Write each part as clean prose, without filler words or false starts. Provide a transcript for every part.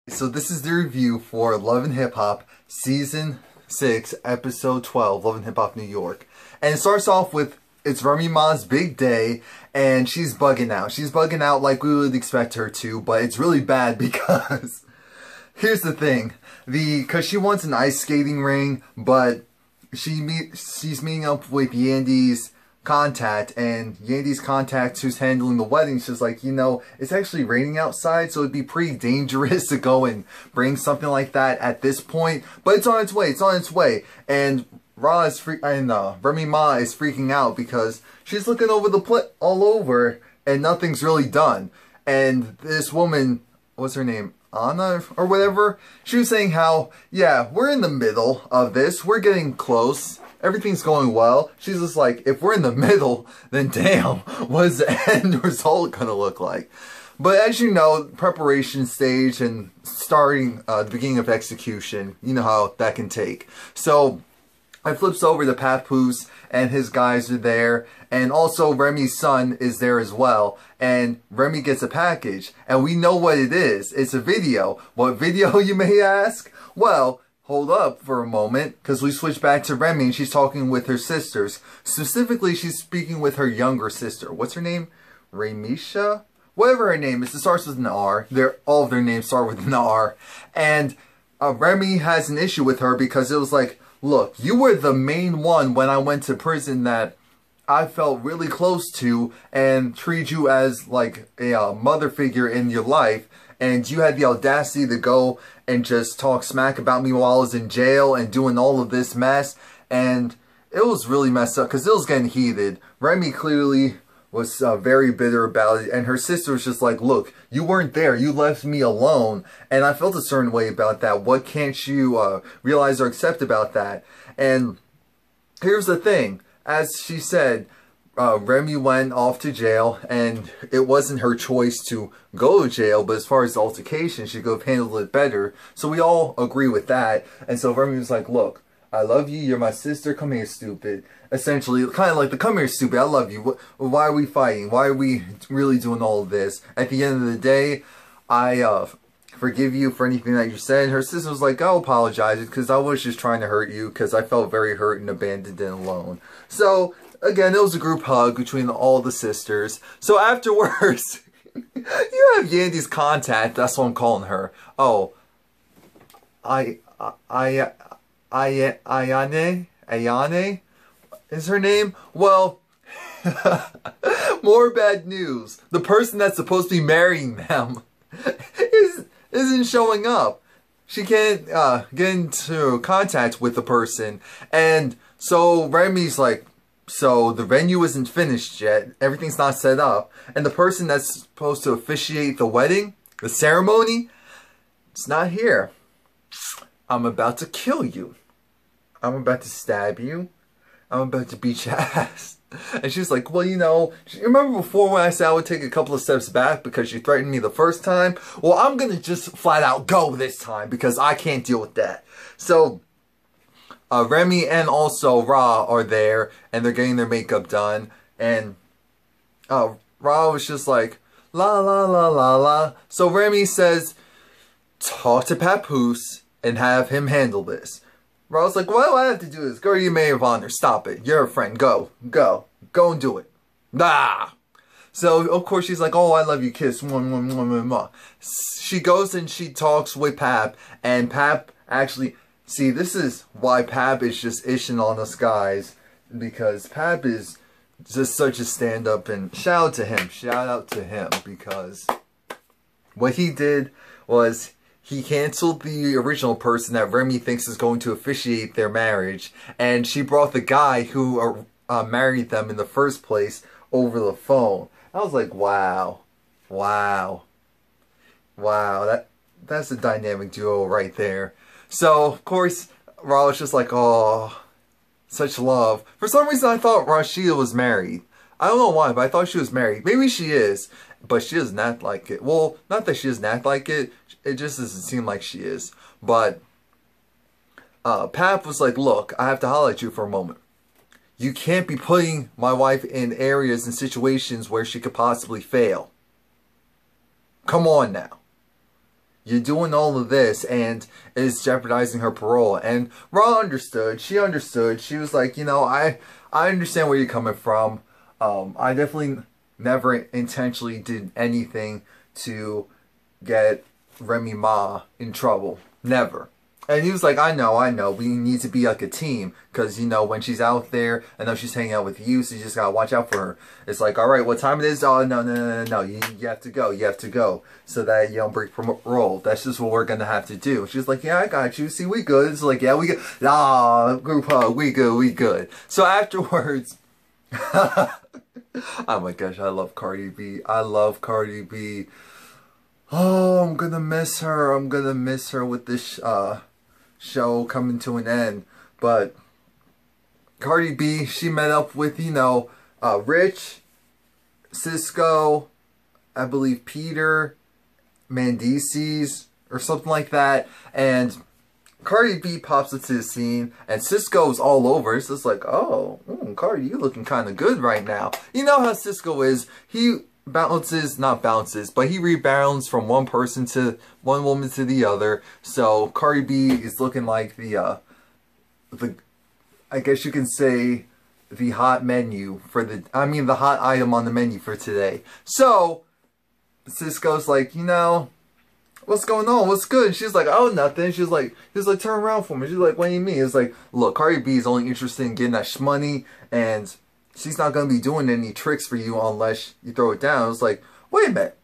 So this is the review for Love and Hip Hop Season 6, Episode 12, Love and Hip Hop New York. And it starts off with, it's Remy Ma's big day, and she's bugging out. She's bugging out like we would expect her to, but it's really bad because, here's the thing. Because she wants an ice skating ring, but she's meeting up with Yandy's contact, and Yandy's contact who's handling the wedding, she's like, you know, it's actually raining outside, so it'd be pretty dangerous to go and bring something like that at this point, but it's on its way, and Remy Ma is freaking out because she's looking over the all over, and nothing's really done, and this woman, what's her name, Anna or whatever, she was saying how, yeah, we're in the middle of this, we're getting close, everything's going well. She's just like, if we're in the middle, then damn, what is the end result gonna look like? But as you know, preparation stage and starting the beginning of execution, you know how that can take. So it flips over to Papoose, and his guys are there, and also Remy's son is there as well, and Remy gets a package, and we know what it is. It's a video. What video, you may ask? Well, hold up for a moment, because we switch back to Remy, and she's talking with her sisters. Specifically, she's speaking with her younger sister. What's her name? Ramisha? Whatever her name is, it starts with an R. All of their names start with an R. And Remy has an issue with her because it was like, look, you were the main one when I went to prison that I felt really close to and treated you as like a mother figure in your life. And you had the audacity to go and just talk smack about me while I was in jail and doing all of this mess. And it was really messed up because it was getting heated. Remy clearly was very bitter about it. And her sister was just like, look, you weren't there. You left me alone. And I felt a certain way about that. What can't you realize or accept about that? And here's the thing. As she said, Remy went off to jail, and it wasn't her choice to go to jail, but as far as the altercation, she could have handled it better. So we all agree with that. And so Remy was like, look, I love you, you're my sister, come here, stupid. Essentially, kind of like the come here, stupid, I love you. Why are we fighting? Why are we really doing all of this? At the end of the day, I forgive you for anything that you said. Her sister was like, I'll apologize because I was just trying to hurt you because I felt very hurt and abandoned and alone. So again, it was a group hug between all the sisters. So afterwards, you have Yandy's contact. That's what I'm calling her. Oh, Ayane is her name? Well, more bad news. The person that's supposed to be marrying them isn't showing up. She can't get into contact with the person. And so Remy's like, so the venue isn't finished yet. Everything's not set up. And the person that's supposed to officiate the wedding, the ceremony, it's not here. I'm about to kill you. I'm about to stab you. I'm about to beat your ass. And she's like, well, you know, remember before when I said I would take a couple of steps back because you threatened me the first time? Well, I'm going to just flat out go this time because I can't deal with that. So Remy and also Ra are there, and they're getting their makeup done, and Ra was just like, la la la la la. So Remy says, talk to Papoose and have him handle this. Ra was like, why do I have to do this? Go to your maid of honor, stop it, you're a friend, go and do it. Ah! So of course she's like, oh, I love you, kiss, mwah, mwah, mwah, mwah, mwah. She goes and she talks with Pap, and Pap actually, see, this is why Pap is just ishing on us guys, because Pap is just such a stand-up, and shout out to him, because what he did was he canceled the original person that Remy thinks is going to officiate their marriage, and she brought the guy who married them in the first place over the phone. I was like, wow, that's a dynamic duo right there. So, of course, Ra was just like, oh, such love. For some reason, I thought Rashida was married. I don't know why, but I thought she was married. Maybe she is, but she doesn't act like it. Well, not that she doesn't act like it. It just doesn't seem like she is. But Pap was like, look, I have to holler at you for a moment. You can't be putting my wife in areas and situations where she could possibly fail. Come on now. you're doing all of this and it's jeopardizing her parole. And Ra understood. She understood. She was like, you know, I understand where you're coming from. I definitely never intentionally did anything to get Remy Ma in trouble. Never. And he was like, I know, we need to be like a team, because, you know, when she's out there, I know she's hanging out with you, so you just gotta watch out for her. It's like, alright, what time it is? Oh, no, you have to go, so that you don't break parole. That's just what we're gonna have to do. She's like, yeah, I got you, see, we good. It's like, yeah, we good. Ah, group hug, we good. So afterwards, oh my gosh, I love Cardi B. Oh, I'm gonna miss her with this, show coming to an end. But Cardi B, she met up with, you know, Rich, Cisco, I believe Peter, Mendices, or something like that. And Cardi B pops into the scene, and Cisco's all over. It's just like, oh, Cardi, you looking kind of good right now. You know how Cisco is. He not bounces, but he rebounds from one woman to the other. So Cardi B is looking like the I guess you can say the hot menu for the hot item on the menu for today. So Cisco's like, you know, what's going on? What's good? And she's like, oh, nothing. He's like, turn around for me. She's like, what do you mean? It's like, look, Cardi B is only interested in getting that shmoney, and she's not going to be doing any tricks for you unless you throw it down. It's like, wait a minute.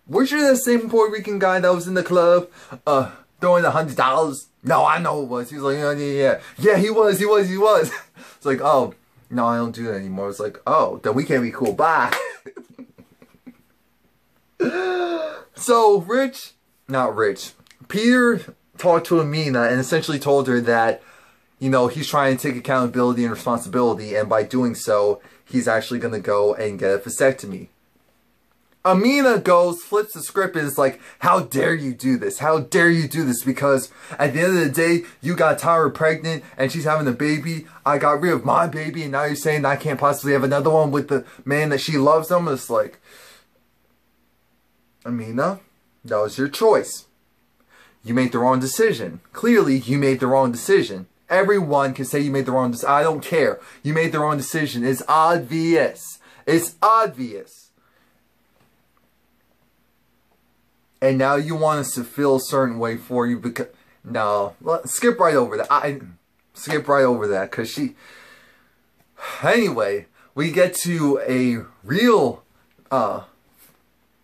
Weren't you that same Puerto Rican guy that was in the club throwing $100? No, I know it was. He was like, yeah. Yeah, he was. It's like, oh, no, I don't do that anymore. It's like, oh, then we can't be cool. Bye. So, Peter talked to Amina and essentially told her that, you know, he's trying to take accountability and responsibility, and by doing so, he's actually going to go and get a vasectomy. Amina flips the script, and is like, how dare you do this? How dare you do this? Because at the end of the day, you got Tyra pregnant, and she's having a baby. I got rid of my baby, and now you're saying I can't possibly have another one with the man that she loves. It's like, Amina, that was your choice. You made the wrong decision. Clearly, you made the wrong decision. Everyone can say you made the wrong decision. I don't care. You made the wrong decision. It's obvious. It's obvious. And now you want us to feel a certain way for you because... No. Skip right over that. Skip right over that because she... Anyway, we get to a real...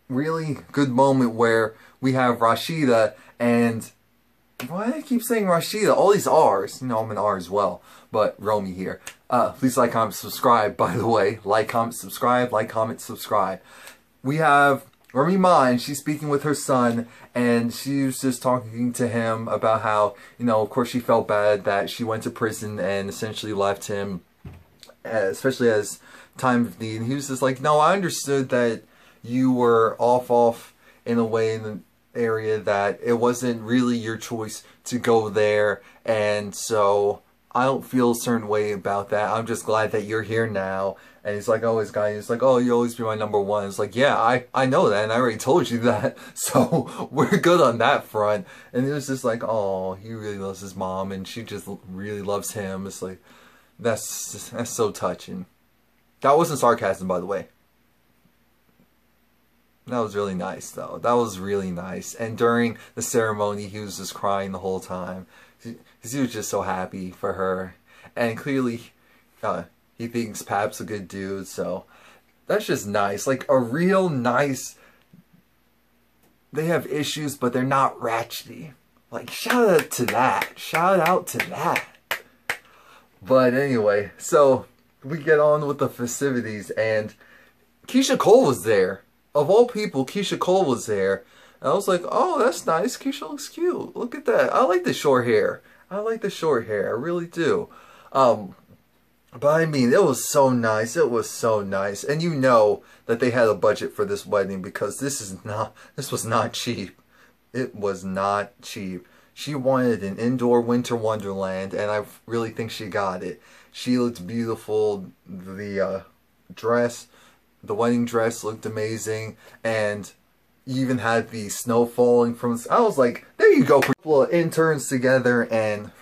really good moment where we have Rashida and... Why do I keep saying Rashida? All these R's. You know, I'm an R as well. But Romie here. Please like, comment, subscribe, by the way. Like, comment, subscribe. Like, comment, subscribe. We have Remy Ma, and she's speaking with her son. And she was just talking to him about how, you know, of course she felt bad that she went to prison and essentially left him. Especially as time of need. And he was just like, no, I understood that you were off in a way in the area that it wasn't really your choice to go there, and so I don't feel a certain way about that. I'm just glad that you're here now. And he's like, oh, he's like, oh, you'll always be my number one. It's like, yeah, I know that, and I already told you that, so we're good on that front. And it was just like, oh, he really loves his mom, and she just really loves him. It's like, that's so touching. That wasn't sarcasm, by the way. That was really nice, though. That was really nice. And during the ceremony, he was just crying the whole time. Because he was just so happy for her. And clearly, he thinks Pap's a good dude, so... That's just nice. Like, a real nice... They have issues, but they're not ratchety. Like, shout out to that. Shout out to that. But anyway, so... We get on with the festivities, and... Keisha Cole was there. Of all people, Keisha Cole was there. And I was like, oh, that's nice. Keisha looks cute. Look at that. I like the short hair. I like the short hair. I really do. But I mean, it was so nice. It was so nice. And you know that they had a budget for this wedding because this was not cheap. It was not cheap. She wanted an indoor winter wonderland, and I really think she got it. She looked beautiful. The dress... The wedding dress looked amazing, and you even had the snow falling from. I was like, there you go, couple of interns together and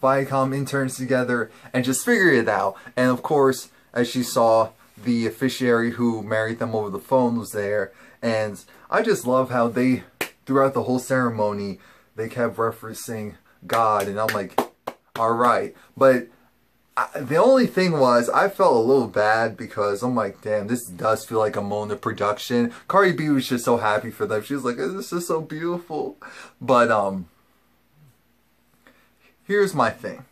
Viacom interns together, and just figure it out. And of course, as she saw, the officiary who married them over the phone was there, and I just love how they, throughout the whole ceremony, they kept referencing God, and I'm like, alright. But the only thing was, I felt a little bad because I'm like, damn, this does feel like a Mona production. Cardi B was just so happy for them. She was like, this is so beautiful. But, here's my thing.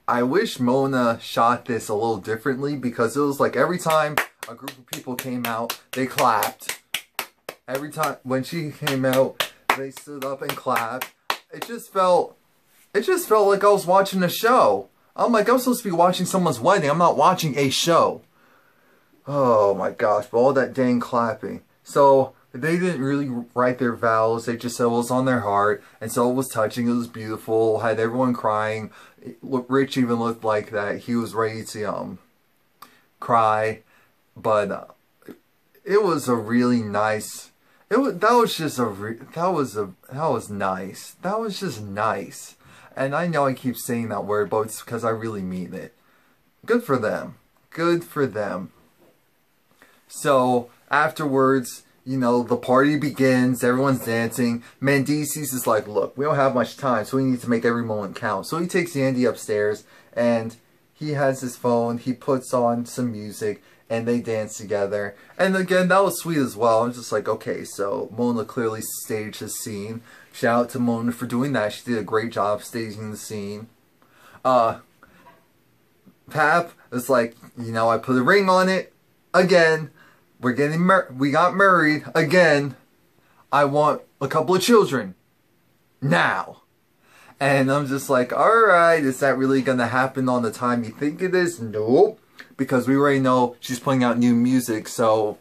I wish Mona shot this a little differently, because it was like every time a group of people came out, they clapped. Every time when she came out, they stood up and clapped. It just felt like I was watching a show. I'm like, I'm supposed to be watching someone's wedding. I'm not watching a show. Oh my gosh, but all that dang clapping. So they didn't really write their vows. They just said it was on their heart. And so it was touching. It was beautiful. Had everyone crying. Rich even looked like that he was ready to cry. But it was a really nice. That was nice. That was just nice. And I know I keep saying that word, but it's because I really mean it. Good for them. Good for them. So afterwards, you know, the party begins. Everyone's dancing. Mendices is like, look, we don't have much time, so we need to make every moment count. So he takes Yandy upstairs, and he has his phone. He puts on some music, and they dance together. And again, that was sweet as well. I'm just like, okay, so Mona clearly staged the scene. Shout out to Mona for doing that. She did a great job staging the scene. Pap is like, you know, I put a ring on it again. We got married again. I want a couple of children now. And I'm just like, alright, is that really gonna happen on the time you think it is? Nope. Because we already know she's putting out new music, so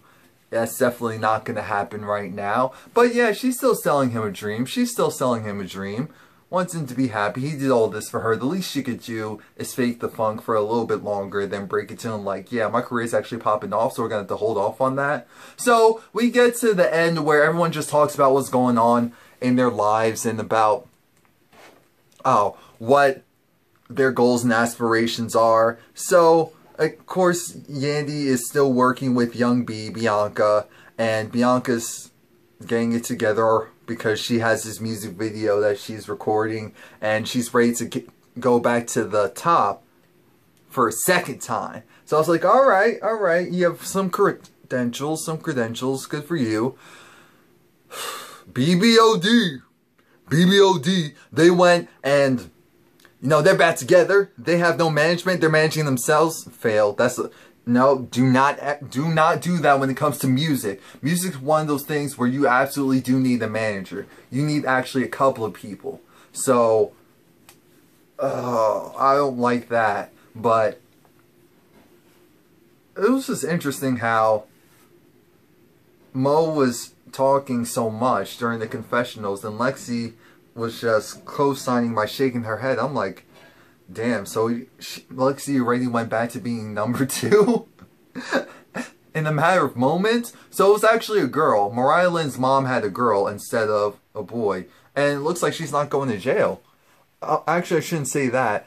that's definitely not gonna happen right now. But yeah, she's still selling him a dream. She's still selling him a dream. Wants him to be happy. He did all this for her. The least she could do is fake the funk for a little bit longer, then break it to him like, yeah, my career's actually popping off, so we're gonna have to hold off on that. So we get to the end where everyone just talks about what's going on in their lives and about what their goals and aspirations are. So of course, Yandy is still working with young Bianca, and Bianca's getting it together because she has this music video that she's recording, and she's ready to go back to the top for a second time. So I was like, alright, you have some credentials, good for you. BBOD, they went and, you know, they're back together. They have no management. They're managing themselves. Failed. No, do not do that when it comes to music. Music's one of those things where you absolutely do need a manager. You need actually a couple of people. So, I don't like that. But it was just interesting how Mo was talking so much during the confessionals, and Lexi was just co-signing by shaking her head. I'm like, damn, so Lexi already went back to being number 2 in a matter of moments. So it was actually a girl. Mariah Lynn's mom had a girl instead of a boy, and it looks like she's not going to jail. Actually, I shouldn't say that.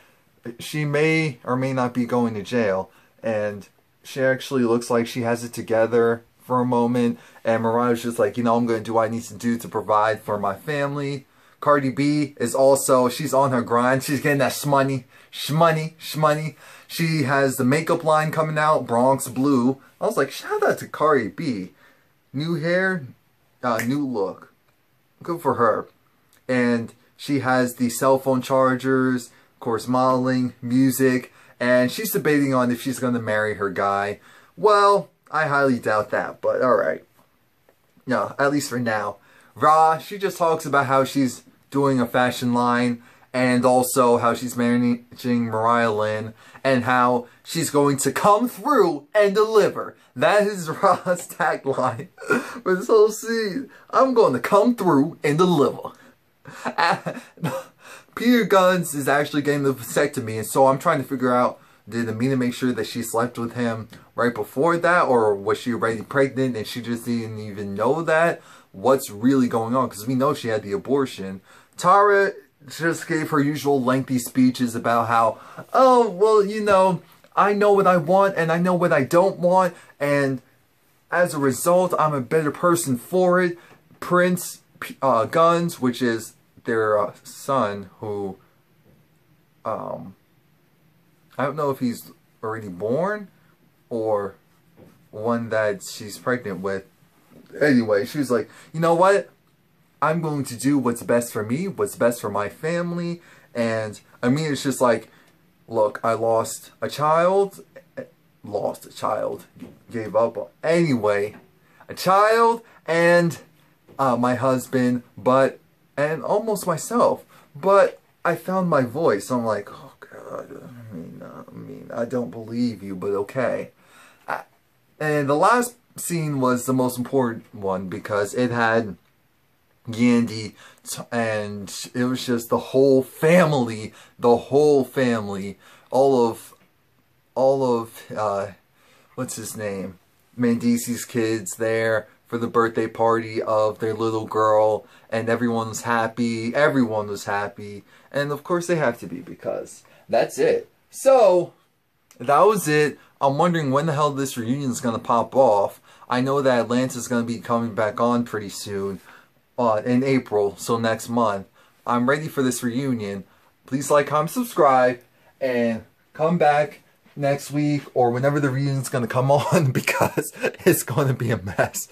She may or may not be going to jail, and she actually looks like she has it together for a moment, and Mariah's just like, you know, I'm going to do what I need to do to provide for my family. Cardi B is also, she's on her grind. She's getting that shmoney. She has the makeup line coming out, Bronx Blue. I was like, shout out to Cardi B. New hair, new look. Good for her. And she has the cell phone chargers, of course, modeling, music, and she's debating on if she's going to marry her guy. Well, I highly doubt that, but alright. No, at least for now. Ra, she just talks about how she's doing a fashion line, and also how she's managing Mariah Lynn, and how she's going to come through and deliver. That is Ra's tagline for this whole scene. I'm going to come through and deliver. Peter Gunz is actually getting the vasectomy, and so I'm trying to figure out, did Amina make sure that she slept with him right before that, or was she already pregnant and she just didn't even know that? What's really going on? Because we know she had the abortion. Tara just gave her usual lengthy speeches about how, oh, well, you know, I know what I want and I know what I don't want, and as a result, I'm a better person for it. Prince Guns, which is their son, who, I don't know if he's already born or one that she's pregnant with. Anyway, she was like, you know what? I'm going to do what's best for me, what's best for my family. And I mean, it's just like, look, I lost a child, gave up. Anyway, a child and my husband, and almost myself. But I found my voice. I'm like, oh God, I mean, I don't believe you, but okay. And the last scene was the most important one because it had Yandy, and it was just the whole family, all of what's his name, Mandisi's kids there for the birthday party of their little girl, and everyone was happy, and of course they have to be because that's it. So that was it. I'm wondering when the hell this reunion is going to pop off. I know that Atlanta's going to be coming back on pretty soon, in April, so next month. I'm ready for this reunion. Please like, comment, subscribe, and come back next week or whenever the reunion's going to come on because it's going to be a mess.